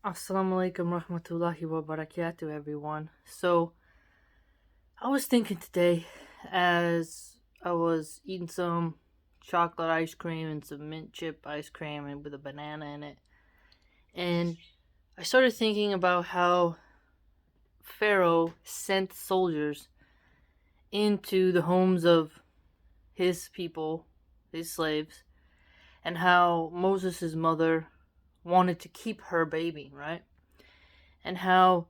Assalamu alaikum rahmatullahi wa barakatuh, everyone. So, I was thinking today as I was eating some chocolate ice cream and some mint chip ice cream and with a banana in it. And I started thinking about how Pharaoh sent soldiers into the homes of his people, his slaves, and how Moses' mother wanted to keep her baby, right? And how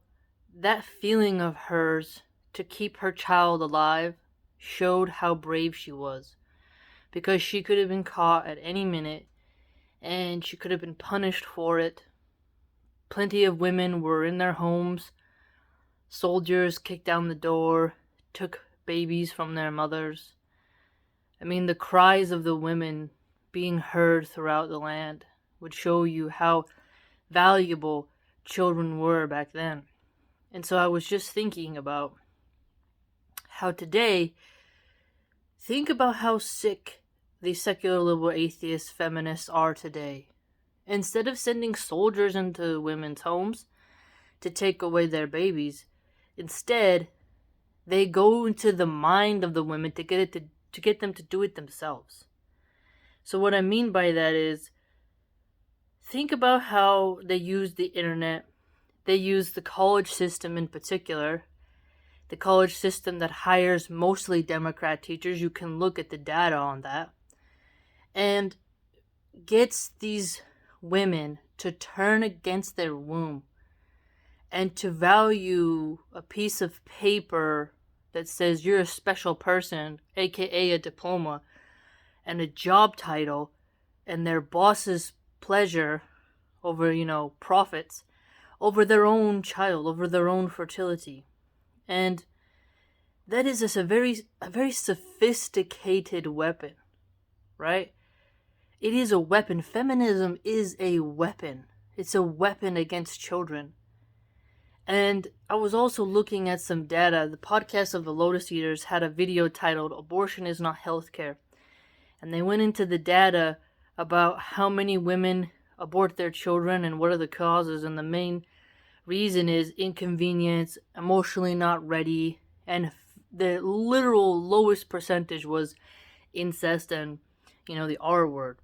that feeling of hers to keep her child alive showed how brave she was, because she could have been caught at any minute and she could have been punished for it. Plenty of women were in their homes. Soldiers kicked down the door, took babies from their mothers. I mean, the cries of the women being heard throughout the land would show you how valuable children were back then. And so I was just thinking about how today, think about how sick the secular liberal atheist feminists are today. Instead of sending soldiers into women's homes to take away their babies, instead they go into the mind of the women to get them to do it themselves. So what I mean by that is, think about how they use the internet. They use the college system in particular, the college system that hires mostly Democrat teachers. You can look at the data on that, and gets these women to turn against their womb and to value a piece of paper that says you're a special person, aka a diploma, and a job title, and their boss's pleasure over, profits, over their own child, over their own fertility. And that is just a very sophisticated weapon, right? It is a weapon. Feminism is a weapon. It's a weapon against children. And I was also looking at some data. The podcast of the Lotus Eaters had a video titled "Abortion is Not Healthcare." And they went into the data about how many women abort their children and what are the causes. And the main reason is inconvenience, emotionally not ready, and the literal lowest percentage was incest and, the R word.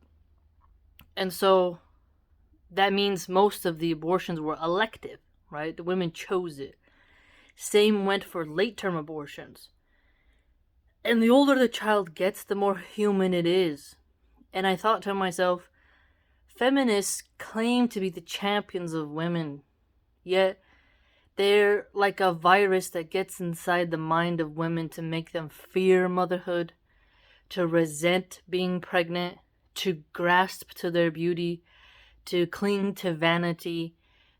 And so that means most of the abortions were elective, right? The women chose it. Same went for late-term abortions. And the older the child gets, the more human it is. And I thought to myself, feminists claim to be the champions of women, yet they're like a virus that gets inside the mind of women to make them fear motherhood, to resent being pregnant, to grasp to their beauty, to cling to vanity,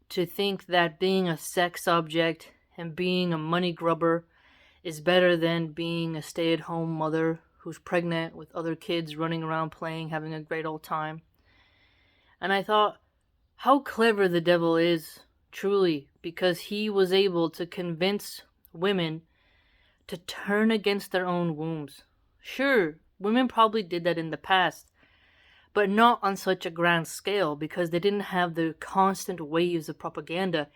to think that being a sex object and being a money grubber is better than being a stay-at-home mother who's pregnant with other kids running around playing, having a great old time. And I thought, how clever the devil is, truly, because he was able to convince women to turn against their own wombs. Sure, women probably did that in the past, but not on such a grand scale, because they didn't have the constant waves of propaganda.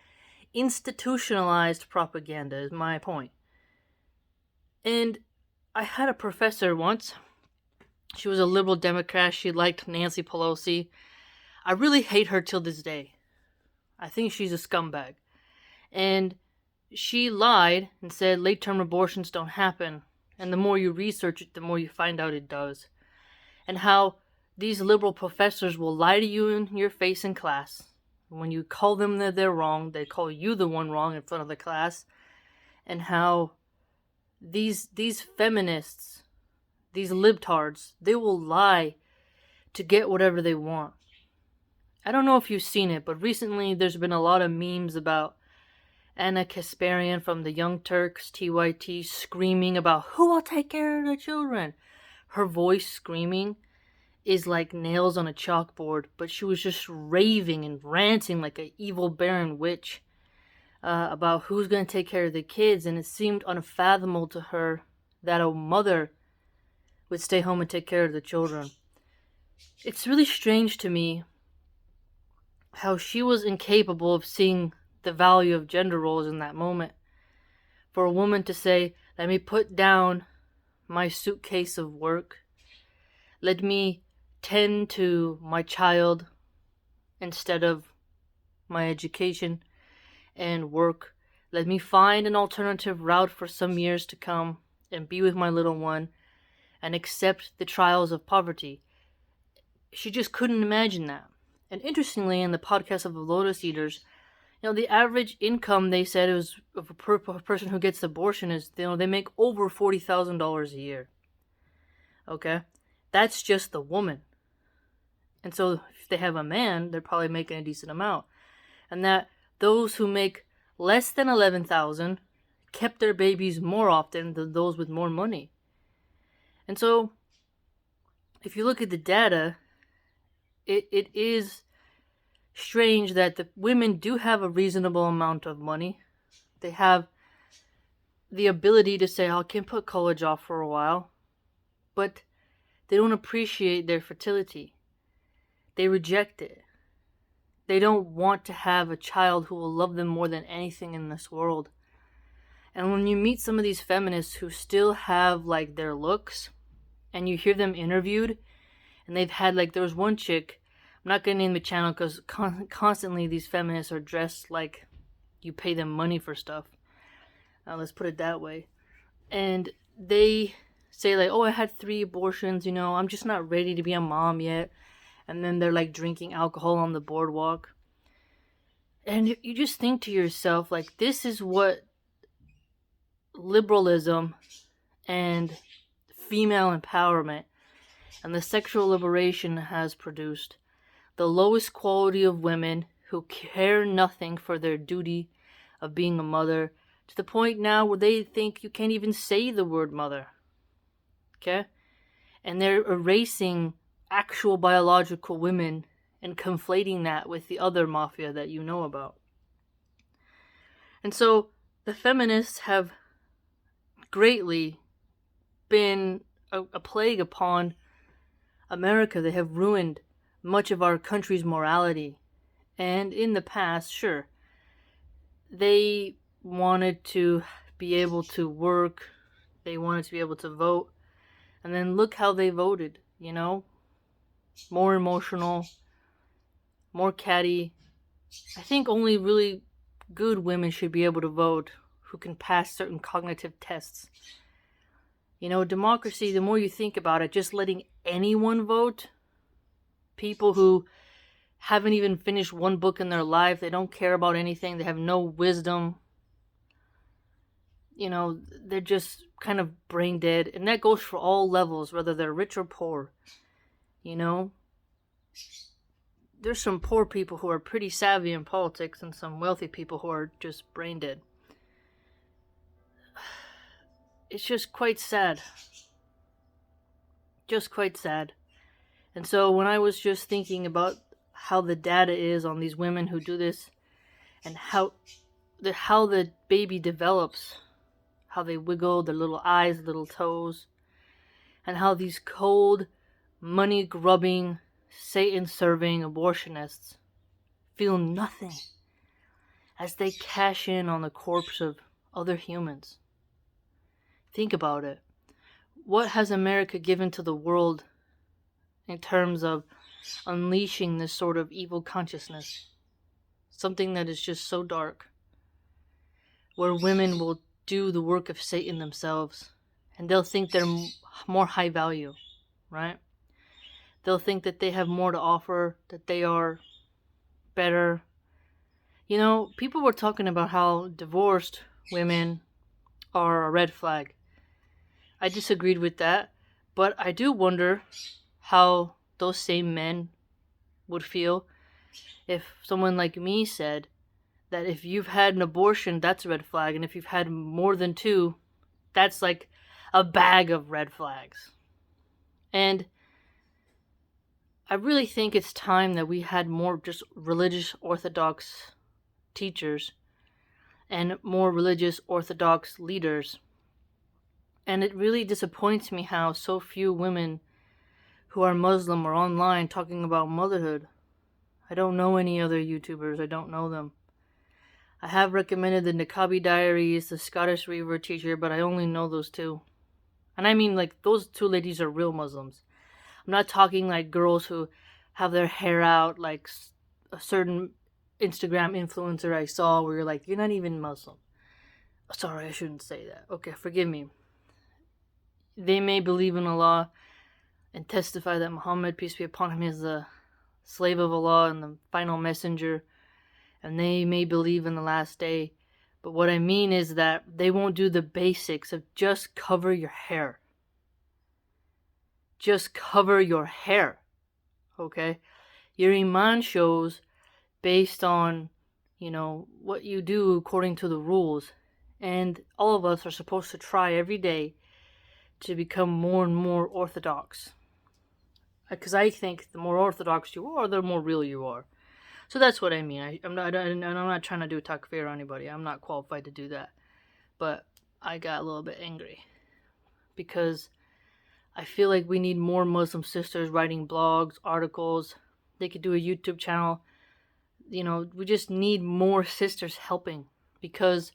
Institutionalized propaganda is my point. And I had a professor once. She was a liberal Democrat. She liked Nancy Pelosi. I really hate her till this day. I think she's a scumbag. And she lied and said late-term abortions don't happen. And the more you research it, the more you find out it does. And how these liberal professors will lie to you in your face in class. When you call them that they're wrong, they call you the one wrong in front of the class. And how these feminists, these libtards, they will lie to get whatever they want. I don't know if you've seen it, but recently there's been a lot of memes about Anna Kasparian from the Young Turks, TYT, screaming about who will take care of the children. Her voice screaming is like nails on a chalkboard, but she was just raving and ranting like an evil barren witch about who's going to take care of the kids, and it seemed unfathomable to her that a mother would stay home and take care of the children. It's really strange to me how she was incapable of seeing the value of gender roles in that moment. For a woman to say, let me put down my suitcase of work, let me tend to my child instead of my education and work, let me find an alternative route for some years to come and be with my little one and accept the trials of poverty. She just couldn't imagine that. And interestingly, in the podcast of the Lotus Eaters, the average income, they said, of a person who gets abortion is, they make over $40,000 a year. Okay? That's just the woman. And so if they have a man, they're probably making a decent amount. And that those who make less than $11,000 kept their babies more often than those with more money. And so if you look at the data, it is strange that the women do have a reasonable amount of money. They have the ability to say, I can put college off for a while, but they don't appreciate their fertility. They reject it. They don't want to have a child who will love them more than anything in this world. And when you meet some of these feminists who still have their looks, and you hear them interviewed, and they've had there was one chick, I'm not going to name the channel because constantly these feminists are dressed like you pay them money for stuff. Let's put it that way. And they say I had 3 abortions, I'm just not ready to be a mom yet. And then they're drinking alcohol on the boardwalk. And you just think to yourself, this is what liberalism and female empowerment and the sexual liberation has produced. The lowest quality of women who care nothing for their duty of being a mother, to the point now where they think you can't even say the word mother. Okay? And they're erasing actual biological women and conflating that with the other mafia that you know about. And so the feminists have greatly been a plague upon America. They have ruined much of our country's morality. And in the past, sure, they wanted to be able to work, they wanted to be able to vote, and then look how they voted, more emotional, more catty. I think only really good women should be able to vote who can pass certain cognitive tests. Democracy, the more you think about it, just letting anyone vote, people who haven't even finished one book in their life, they don't care about anything, they have no wisdom, they're just kind of brain dead. And that goes for all levels, whether they're rich or poor. There's some poor people who are pretty savvy in politics and some wealthy people who are just brain dead. It's just quite sad. Just quite sad. And so when I was just thinking about how the data is on these women who do this, and how the baby develops, how they wiggle their little eyes, little toes, and how these cold, money-grubbing, Satan-serving abortionists feel nothing as they cash in on the corpse of other humans. Think about it. What has America given to the world in terms of unleashing this sort of evil consciousness? Something that is just so dark, where women will do the work of Satan themselves, and they'll think they're more high value, right? They'll think that they have more to offer, that they are better. People were talking about how divorced women are a red flag. I disagreed with that, but I do wonder how those same men would feel if someone like me said that if you've had an abortion, that's a red flag, and if you've had more than 2, that's a bag of red flags. And I really think it's time that we had more just religious Orthodox teachers and more religious Orthodox leaders. And it really disappoints me how so few women who are Muslim are online talking about motherhood. I don't know any other YouTubers. I don't know them. I have recommended the Niqabi Diaries, the Scottish Reaver Teacher, but I only know those two. And I mean, like, those two ladies are real Muslims. I'm not talking like girls who have their hair out, like a certain Instagram influencer I saw where you're like, you're not even Muslim. Sorry, I shouldn't say that. Okay, forgive me. They may believe in Allah and testify that Muhammad, peace be upon him, is the slave of Allah and the final messenger, and they may believe in the last day. But what I mean is that they won't do the basics of just cover your hair. Just cover your hair, okay? Your iman shows based on, what you do according to the rules. And all of us are supposed to try every day to become more and more orthodox. Because I think the more orthodox you are, the more real you are. So that's what I mean. I'm not trying to do takfir on anybody. I'm not qualified to do that. But I got a little bit angry because I feel like we need more Muslim sisters writing blogs, articles. They could do a YouTube channel. We just need more sisters helping because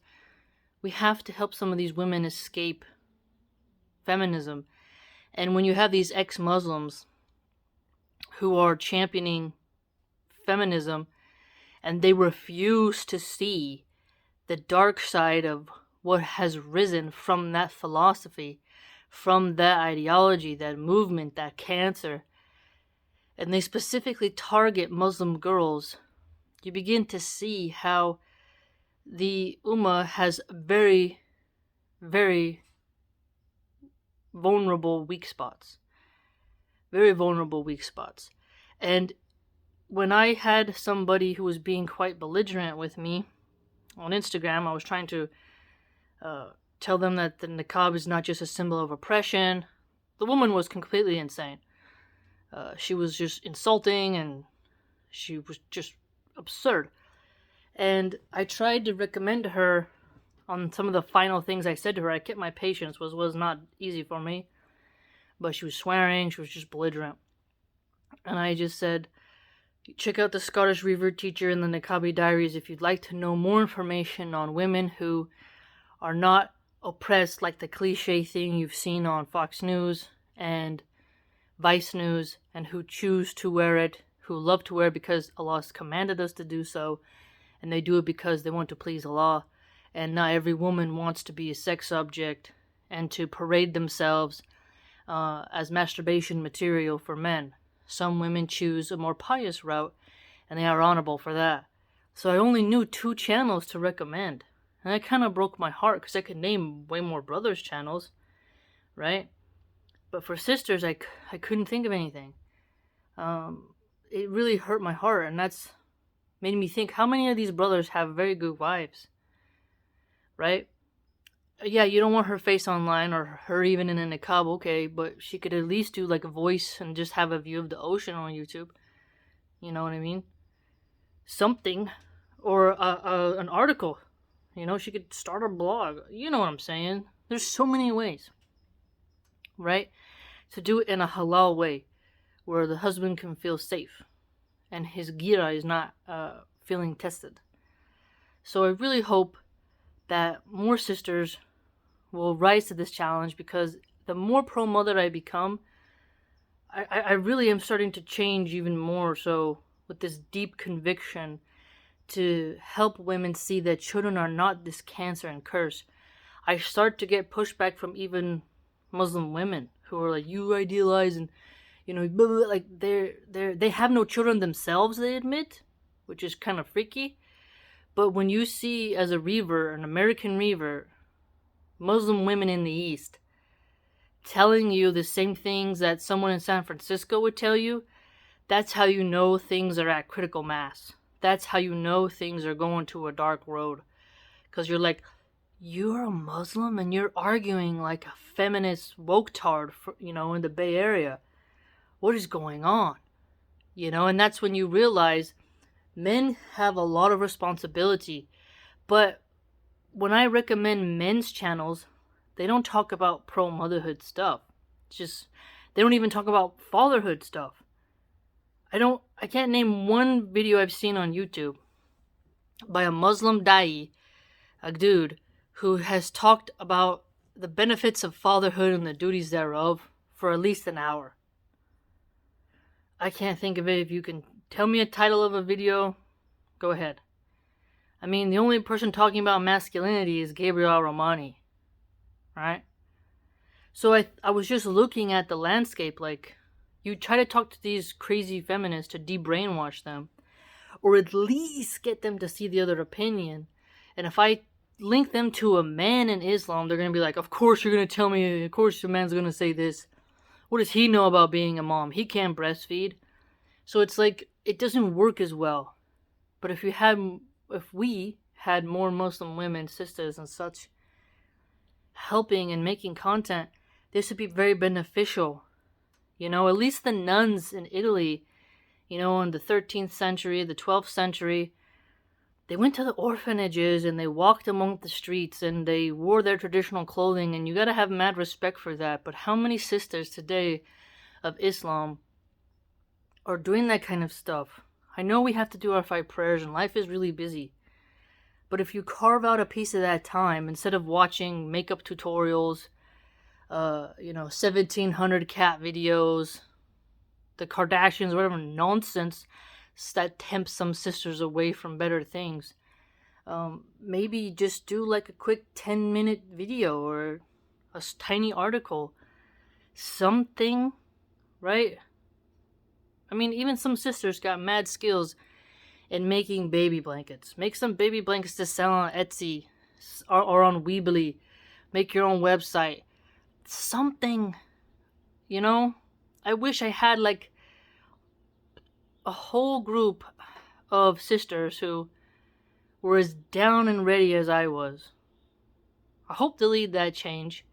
we have to help some of these women escape feminism. And when you have these ex-Muslims who are championing feminism and they refuse to see the dark side of what has risen from that philosophy, from that ideology, that movement, that cancer, and they specifically target Muslim girls, you begin to see how the Ummah has very, very vulnerable weak spots. Very vulnerable weak spots. And when I had somebody who was being quite belligerent with me on Instagram, I was trying to tell them that the niqab is not just a symbol of oppression. The woman was completely insane. She was just insulting and she was just absurd. And I tried to recommend to her on some of the final things I said to her. I kept my patience, was not easy for me. But she was swearing, she was just belligerent. And I just said, check out the Scottish Reaver Teacher and the Niqabi Diaries if you'd like to know more information on women who are not oppressed like the cliche thing you've seen on Fox News and Vice News, and who choose to wear it, who love to wear it because Allah has commanded us to do so, and they do it because they want to please Allah. And not every woman wants to be a sex object and to parade themselves as masturbation material for men. Some women choose a more pious route, and they are honorable for that. So I only knew 2 channels to recommend. And that kind of broke my heart, because I could name way more brothers' channels, right? But for sisters, I couldn't think of anything. It really hurt my heart, and that's made me think, how many of these brothers have very good wives, right? Yeah, you don't want her face online or her even in a niqab, okay, but she could at least do like a voice and just have a view of the ocean on YouTube. You know what I mean? Something. Or an article. She could start a blog. You know what I'm saying? There's so many ways, right? To do it in a halal way where the husband can feel safe and his gira is not feeling tested. So I really hope that more sisters will rise to this challenge, because the more pro-mother I become, I really am starting to change even more so with this deep conviction to help women see that children are not this cancer and curse. I start to get pushback from even Muslim women who are like, you idealize and, blah, blah, blah. Like they have no children themselves, they admit, which is kind of freaky. But when you see as a reaver, an American reaver, Muslim women in the East telling you the same things that someone in San Francisco would tell you, that's how you know things are at critical mass. That's how you know things are going to a dark road. Because you're like, you're a Muslim and you're arguing like a feminist woke-tard, in the Bay Area. What is going on? And that's when you realize men have a lot of responsibility. But when I recommend men's channels, they don't talk about pro-motherhood stuff. They don't even talk about fatherhood stuff. I I can't name one video I've seen on YouTube by a Muslim da'i, a dude, who has talked about the benefits of fatherhood and the duties thereof for at least an hour. I can't think of it. If you can tell me a title of a video, go ahead. I mean, the only person talking about masculinity is Gabriel Romani, right? So I was just looking at the landscape, like, you try to talk to these crazy feminists to de-brainwash them, or at least get them to see the other opinion. And if I link them to a man in Islam, they're going to be like, of course you're going to tell me, of course your man's going to say this. What does he know about being a mom? He can't breastfeed. So it's like, it doesn't work as well. But if we had more Muslim women, sisters and such, helping and making content, this would be very beneficial. You know, at least the nuns in Italy, you know, in the 13th century, the 12th century, they went to the orphanages and they walked among the streets and they wore their traditional clothing, and you gotta have mad respect for that. But how many sisters today of Islam are doing that kind of stuff? I know we have to do our 5 prayers and life is really busy. But if you carve out a piece of that time, instead of watching makeup tutorials, 1700 cat videos, the Kardashians, whatever nonsense that tempts some sisters away from better things, maybe just do like a quick 10-minute video or a tiny article. Something, right? I mean, even some sisters got mad skills in making baby blankets. Make some baby blankets to sell on Etsy or on Weebly. Make your own website. Something, you know? I wish I had like a whole group of sisters who were as down and ready as I was. I hope to lead that change.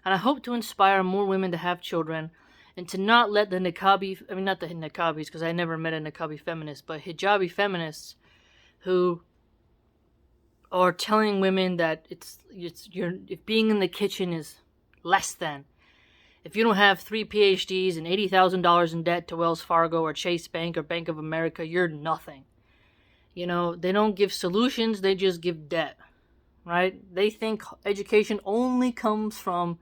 And I hope to inspire more women to have children and to not let the not the niqabis, because I never met a niqabi feminist, but hijabi feminists who are telling women that if being in the kitchen is less than. If you don't have 3 PhDs and $80,000 in debt to Wells Fargo or Chase Bank or Bank of America, you're nothing. You know, they don't give solutions, they just give debt, right? They think education only comes from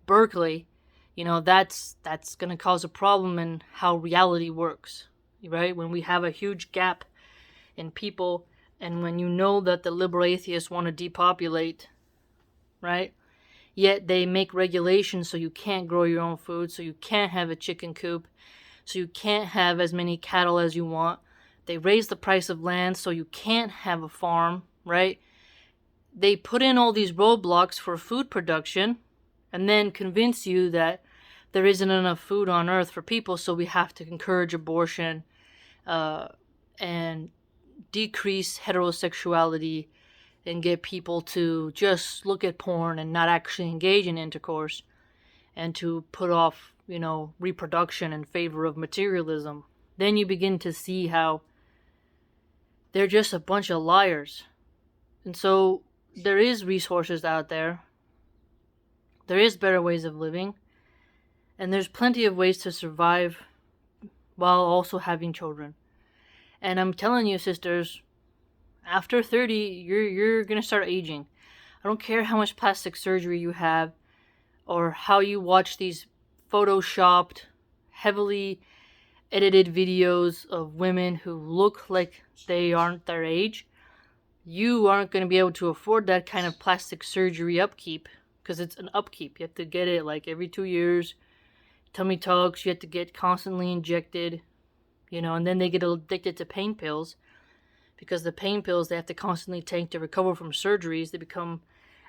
Berkeley. You know, that's going to cause a problem in how reality works, right? When we have a huge gap in people, and when you know that the liberal atheists want to depopulate, right? Yet they make regulations so you can't grow your own food, so you can't have a chicken coop, so you can't have as many cattle as you want. They raise the price of land so you can't have a farm, right? They put in all these roadblocks for food production and then convince you that there isn't enough food on earth for people, so we have to encourage abortion and decrease heterosexuality and get people to just look at porn and not actually engage in intercourse, and to put off, reproduction in favor of materialism. Then you begin to see how they're just a bunch of liars. And so there is resources out there. There is better ways of living. And there's plenty of ways to survive while also having children. And I'm telling you, sisters, after 30, you're going to start aging. I don't care how much plastic surgery you have or how you watch these photoshopped, heavily edited videos of women who look like they aren't their age. You aren't going to be able to afford that kind of plastic surgery upkeep, because it's an upkeep. You have to get it like every 2 years. Tummy tucks, you have to get constantly injected, and then they get addicted to pain pills, because the pain pills they have to constantly take to recover from surgeries. They become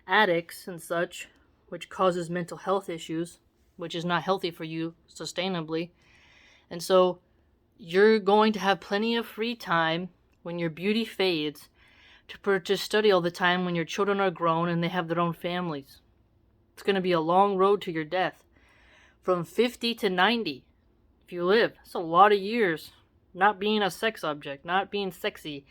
addicts and such, which causes mental health issues, which is not healthy for you sustainably. And so you're going to have plenty of free time when your beauty fades to study all the time when your children are grown and they have their own families. It's going to be a long road to your death. From 50 to 90, if you live. That's a lot of years. Not being a sex object, not being sexy,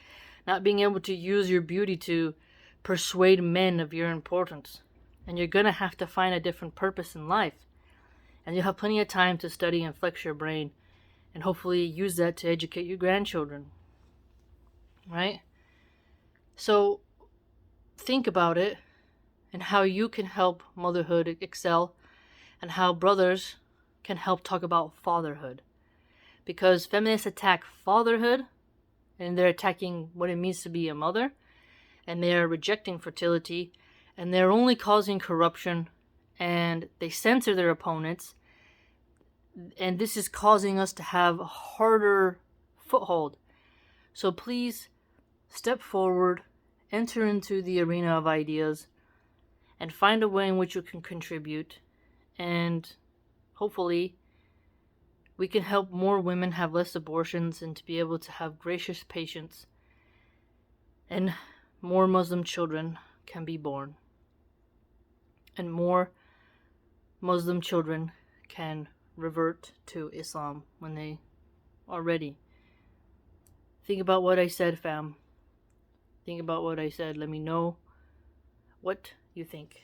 not being able to use your beauty to persuade men of your importance. And you're going to have to find a different purpose in life. And you'll have plenty of time to study and flex your brain and hopefully use that to educate your grandchildren, right? So think about it and how you can help motherhood excel, and how brothers can help talk about fatherhood. Because feminists attack fatherhood, and they're attacking what it means to be a mother, and they're rejecting fertility, and they're only causing corruption, and they censor their opponents, and this is causing us to have a harder foothold. So please step forward, enter into the arena of ideas, and find a way in which you can contribute, and hopefully we can help more women have less abortions and to be able to have gracious patients, and more Muslim children can be born, and more Muslim children can revert to Islam when they are ready. Think about what I said, fam. Think about what I said. Let me know what you think.